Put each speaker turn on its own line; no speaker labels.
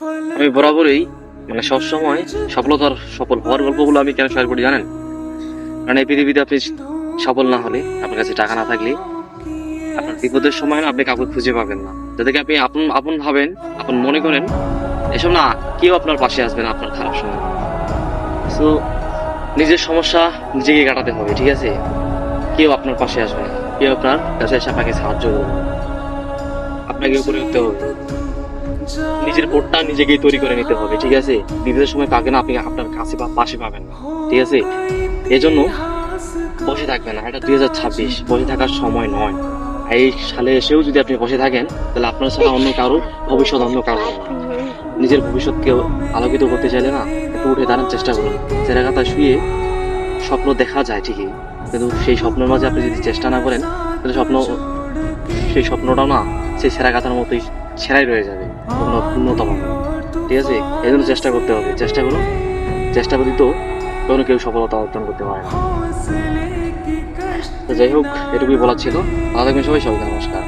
আমি বরাবরই সবসময় সফল হওয়ার গল্পগুলো আমি কেন শেয়ার করি জানেন? কারণ এই পৃথিবীতে আপনি সফল না হলে, আপনার কাছে টাকা না থাকলে, আপনার বিপদের সময় না আপনি কাউকে খুঁজে পাবেন না। যাদেরকে আপনি আপন আপন ভাবেন, আপন মনে করেন, এসব না কেউ আপনার পাশে আসবে না আপনার খারাপ সময়। সো নিজের সমস্যা নিজেকে কাটাতে হবে, ঠিক আছে? কেউ আপনার পাশে আসবে না, কেউ আপনার কাছে এসে আপনাকে সাহায্য করবে না। আপনাকে উপরে উঠতে হবে, নিজের বোর্ডটা নিজেকেই তৈরি করে নিতে হবে, ঠিক আছে? বিপদের সময় কাকে না আপনি আপনার কাছে বা পাশে পাবেন না, ঠিক আছে? এই জন্য বসে থাকবেন না। এটা 2026, বসে থাকার সময় নয়। এই সালে এসেও যদি আপনি বসে থাকেন, তাহলে আপনার ছাড়া অন্য কারো ভবিষ্যৎ অন্য কারো হবে না। নিজের ভবিষ্যৎকে আলোকিত করতে চাইলে না, একটু উঠে দাঁড়ানোর চেষ্টা করুন। ছেঁড়া কাঁথা শুয়ে স্বপ্ন দেখা যায় ঠিকই, কিন্তু সেই স্বপ্নের মাঝে আপনি যদি চেষ্টা না করেন, তাহলে সেই স্বপ্নটাও না সেই ছেঁড়া কাঁথার মতোই ছেঁড়াই রয়ে যাবে, কোনো পূর্ণতা পাবে না, ঠিক আছে? এই জন্য চেষ্টা করতে হবে, চেষ্টা করুন। চেষ্টা ব্যতীত কখনো কেউ সফলতা অর্জন করতে পারে না। তো যাই হোক, এটুকুই বলার ছিল। ভালো থাকবেন সবাই, সবাইকে নমস্কার।